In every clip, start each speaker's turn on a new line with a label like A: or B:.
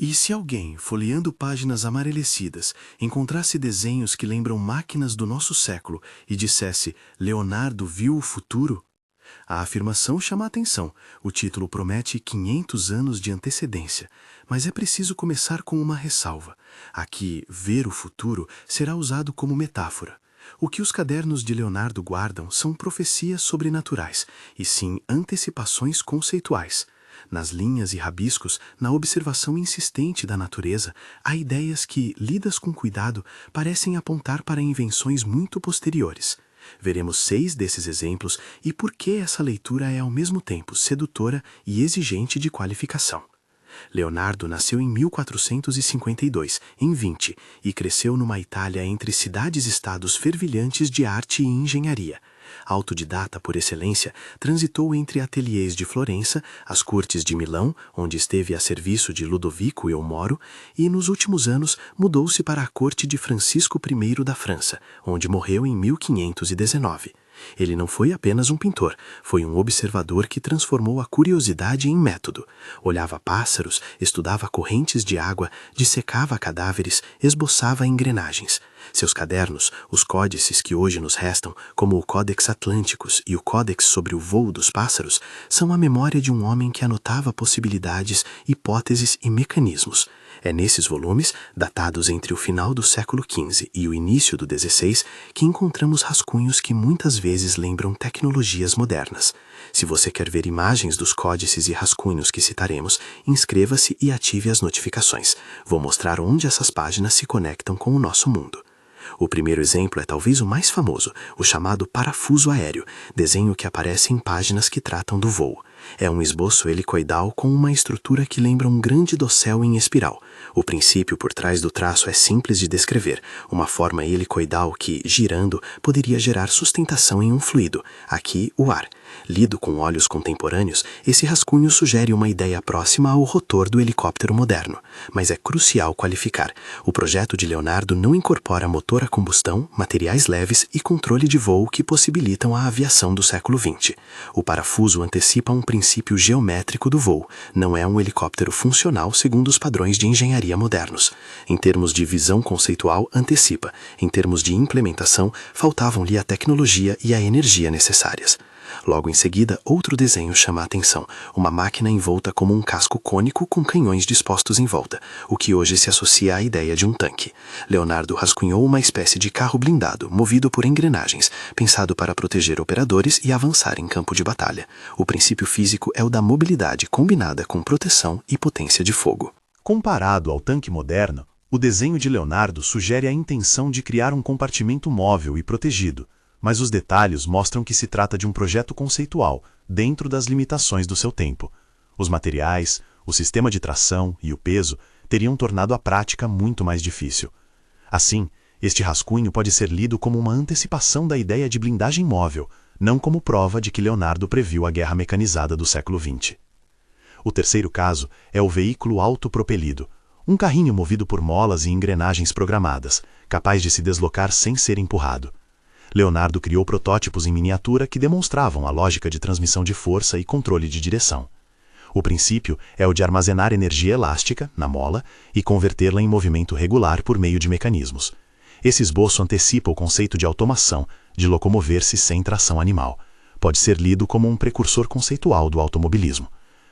A: E se alguém, folheando páginas amarelecidas, encontrasse desenhos que lembram máquinas do nosso século e dissesse Leonardo viu o futuro? A afirmação chama a atenção, o título promete 500 anos de antecedência, mas é preciso começar com uma ressalva. Aqui, ver o futuro será usado como metáfora. O que os cadernos de Leonardo guardam são profecias sobrenaturais, e sim antecipações conceituais. Nas linhas e rabiscos, na observação insistente da natureza, há ideias que, lidas com cuidado, parecem apontar para invenções muito posteriores. Veremos 6 desses exemplos e por que essa leitura é ao mesmo tempo sedutora e exigente de qualificação. Leonardo nasceu em 1452, em Vinci, e cresceu numa Itália entre cidades-estados fervilhantes de arte e engenharia. Autodidata por excelência, transitou entre ateliês de Florença, as cortes de Milão, onde esteve a serviço de Ludovico Eumoro, e nos últimos anos mudou-se para a corte de Francisco I da França, onde morreu em 1519. Ele não foi apenas um pintor, foi um observador que transformou a curiosidade em método. Olhava pássaros, estudava correntes de água, dissecava cadáveres, esboçava engrenagens. Seus cadernos, os códices que hoje nos restam, como o Codex Atlanticus e o Códex sobre o voo dos pássaros, são a memória de um homem que anotava possibilidades, hipóteses e mecanismos. É nesses volumes, datados entre o final do século XV e o início do XVI, que encontramos rascunhos que muitas vezes lembram tecnologias modernas. Se você quer ver imagens dos códices e rascunhos que citaremos, inscreva-se e ative as notificações. Vou mostrar onde essas páginas se conectam com o nosso mundo. O primeiro exemplo é talvez o mais famoso, o chamado parafuso aéreo, desenho que aparece em páginas que tratam do voo. É um esboço helicoidal com uma estrutura que lembra um grande dossel em espiral. O princípio por trás do traço é simples de descrever, uma forma helicoidal que, girando, poderia gerar sustentação em um fluido, aqui o ar. Lido com olhos contemporâneos, esse rascunho sugere uma ideia próxima ao rotor do helicóptero moderno, mas é crucial qualificar. O projeto de Leonardo não incorpora motor a combustão, materiais leves e controle de voo que possibilitam a aviação do século XX. O parafuso antecipa um princípio geométrico do voo, não é um helicóptero funcional segundo os padrões de engenharia modernos. Em termos de visão conceitual, antecipa. Em termos de implementação, faltavam-lhe a tecnologia e a energia necessárias. Logo em seguida, outro desenho chama a atenção, uma máquina envolta como um casco cônico com canhões dispostos em volta, o que hoje se associa à ideia de um tanque. Leonardo rascunhou uma espécie de carro blindado, movido por engrenagens, pensado para proteger operadores e avançar em campo de batalha. O princípio físico é o da mobilidade combinada com proteção e potência de fogo.
B: Comparado ao tanque moderno, o desenho de Leonardo sugere a intenção de criar um compartimento móvel e protegido, mas os detalhes mostram que se trata de um projeto conceitual, dentro das limitações do seu tempo. Os materiais, o sistema de tração e o peso teriam tornado a prática muito mais difícil. Assim, este rascunho pode ser lido como uma antecipação da ideia de blindagem móvel, não como prova de que Leonardo previu a guerra mecanizada do século XX. O terceiro caso é o veículo autopropelido, um carrinho movido por molas e engrenagens programadas, capaz de se deslocar sem ser empurrado. Leonardo criou protótipos em miniatura que demonstravam a lógica de transmissão de força e controle de direção. O princípio é o de armazenar energia elástica, na mola, e convertê-la em movimento regular por meio de mecanismos. Esse esboço antecipa o conceito de automação, de locomover-se sem tração animal. Pode ser lido como um precursor conceitual do automobilismo.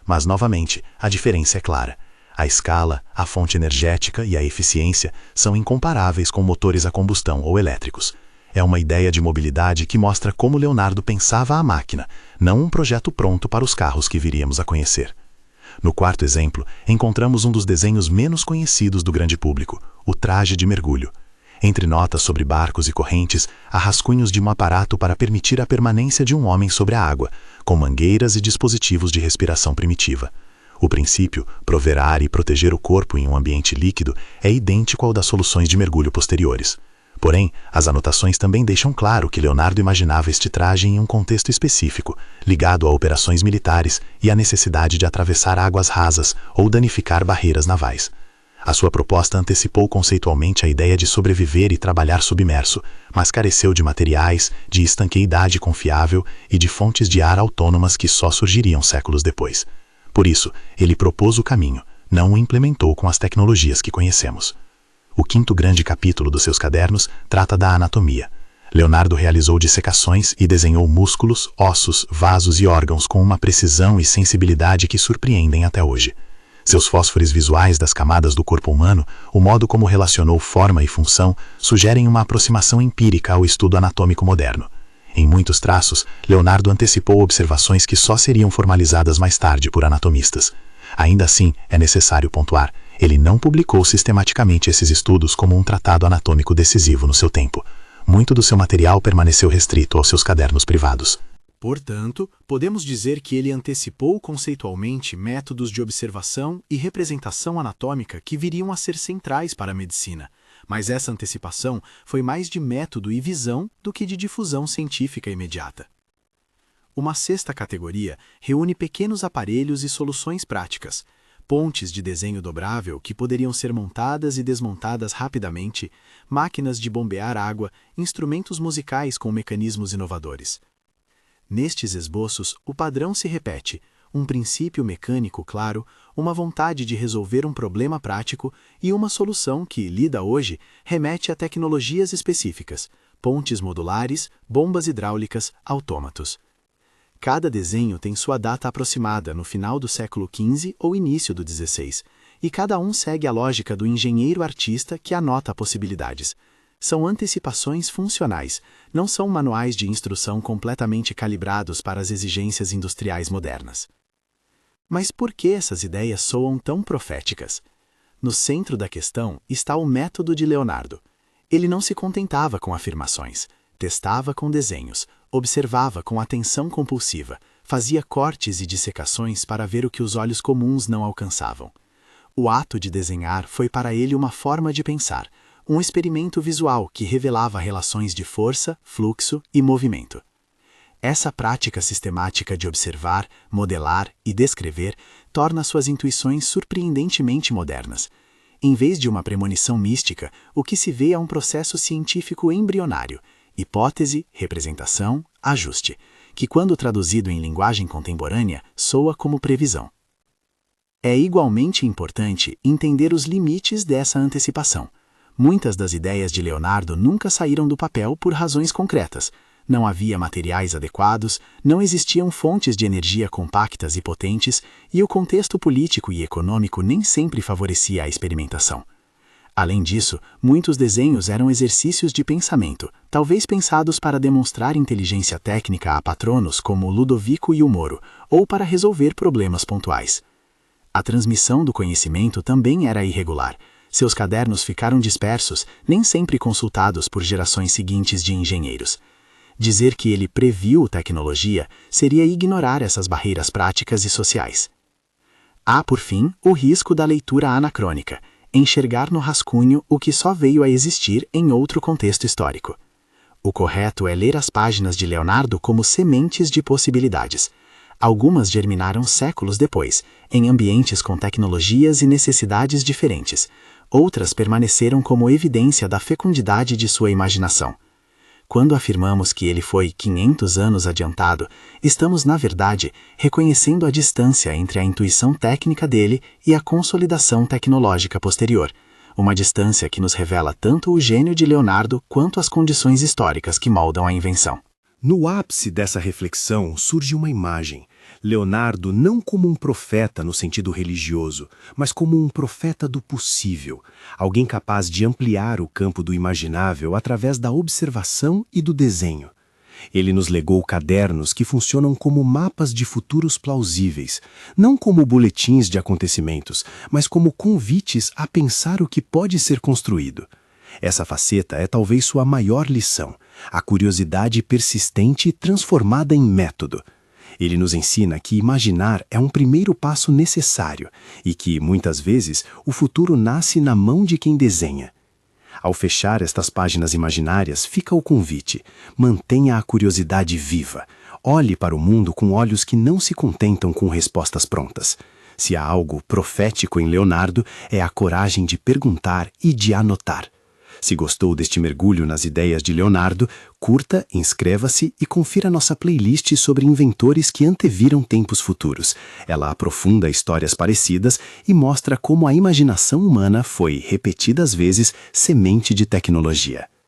B: Mas, novamente, a diferença é clara. A escala, a fonte energética e a eficiência são incomparáveis com motores a combustão ou elétricos. É uma ideia de mobilidade que mostra como Leonardo pensava a máquina, não um projeto pronto para os carros que viríamos a conhecer. No quarto exemplo, encontramos um dos desenhos menos conhecidos do grande público, o traje de mergulho. Entre notas sobre barcos e correntes, há rascunhos de um aparato para permitir a permanência de um homem sobre a água, com mangueiras e dispositivos de respiração primitiva. O princípio, prover ar e proteger o corpo em um ambiente líquido, é idêntico ao das soluções de mergulho posteriores. Porém, as anotações também deixam claro que Leonardo imaginava este traje em um contexto específico, ligado a operações militares e à necessidade de atravessar águas rasas ou danificar barreiras navais. A sua proposta antecipou conceitualmente a ideia de sobreviver e trabalhar submerso, mas careceu de materiais, de estanqueidade confiável e de fontes de ar autônomas que só surgiriam séculos depois. Por isso, ele propôs o caminho, não o implementou com as tecnologias que conhecemos. O quinto grande capítulo dos seus cadernos trata da anatomia. Leonardo realizou dissecações e desenhou músculos, ossos, vasos e órgãos com uma precisão e sensibilidade que surpreendem até hoje. Seus fósforos visuais das camadas do corpo humano, o modo como relacionou forma e função, sugerem uma aproximação empírica ao estudo anatômico moderno. Em muitos traços, Leonardo antecipou observações que só seriam formalizadas mais tarde por anatomistas. Ainda assim, é necessário pontuar, ele não publicou sistematicamente esses estudos como um tratado anatômico decisivo no seu tempo. Muito do seu material permaneceu restrito aos seus cadernos privados.
A: Portanto, podemos dizer que ele antecipou conceitualmente métodos de observação e representação anatômica que viriam a ser centrais para a medicina, mas essa antecipação foi mais de método e visão do que de difusão científica imediata. Uma sexta categoria reúne pequenos aparelhos e soluções práticas, pontes de desenho dobrável que poderiam ser montadas e desmontadas rapidamente, máquinas de bombear água, instrumentos musicais com mecanismos inovadores. Nestes esboços, o padrão se repete, um princípio mecânico claro, uma vontade de resolver um problema prático e uma solução que, lida hoje, remete a tecnologias específicas, pontes modulares, bombas hidráulicas, autômatos. Cada desenho tem sua data aproximada no final do século XV ou início do XVI, e cada um segue a lógica do engenheiro-artista que anota possibilidades. São antecipações funcionais, não são manuais de instrução completamente calibrados para as exigências industriais modernas. Mas por que essas ideias soam tão proféticas? No centro da questão está o método de Leonardo. Ele não se contentava com afirmações, testava com desenhos, observava com atenção compulsiva, fazia cortes e dissecações para ver o que os olhos comuns não alcançavam. O ato de desenhar foi para ele uma forma de pensar, um experimento visual que revelava relações de força, fluxo e movimento. Essa prática sistemática de observar, modelar e descrever torna suas intuições surpreendentemente modernas. Em vez de uma premonição mística, o que se vê é um processo científico embrionário, hipótese, representação, ajuste, que quando traduzido em linguagem contemporânea, soa como previsão. É igualmente importante entender os limites dessa antecipação. Muitas das ideias de Leonardo nunca saíram do papel por razões concretas. Não havia materiais adequados, não existiam fontes de energia compactas e potentes, e o contexto político e econômico nem sempre favorecia a experimentação. Além disso, muitos desenhos eram exercícios de pensamento, talvez pensados para demonstrar inteligência técnica a patronos como Ludovico e o Moro, ou para resolver problemas pontuais. A transmissão do conhecimento também era irregular. Seus cadernos ficaram dispersos, nem sempre consultados por gerações seguintes de engenheiros. Dizer que ele previu tecnologia seria ignorar essas barreiras práticas e sociais. Há, por fim, o risco da leitura anacrônica, enxergar no rascunho o que só veio a existir em outro contexto histórico. O correto é ler as páginas de Leonardo como sementes de possibilidades. Algumas germinaram séculos depois, em ambientes com tecnologias e necessidades diferentes. Outras permaneceram como evidência da fecundidade de sua imaginação. Quando afirmamos que ele foi 500 anos adiantado, estamos, na verdade, reconhecendo a distância entre a intuição técnica dele e a consolidação tecnológica posterior, uma distância que nos revela tanto o gênio de Leonardo quanto as condições históricas que moldam a invenção.
C: No ápice dessa reflexão surge uma imagem. Leonardo não como um profeta no sentido religioso, mas como um profeta do possível, alguém capaz de ampliar o campo do imaginável através da observação e do desenho. Ele nos legou cadernos que funcionam como mapas de futuros plausíveis, não como boletins de acontecimentos, mas como convites a pensar o que pode ser construído. Essa faceta é talvez sua maior lição, a curiosidade persistente transformada em método. Ele nos ensina que imaginar é um primeiro passo necessário e que, muitas vezes, o futuro nasce na mão de quem desenha. Ao fechar estas páginas imaginárias, fica o convite. Mantenha a curiosidade viva. Olhe para o mundo com olhos que não se contentam com respostas prontas. Se há algo profético em Leonardo, é a coragem de perguntar e de anotar. Se gostou deste mergulho nas ideias de Leonardo, curta, inscreva-se e confira nossa playlist sobre inventores que anteviram tempos futuros. Ela aprofunda histórias parecidas e mostra como a imaginação humana foi, repetidas vezes, semente de tecnologia.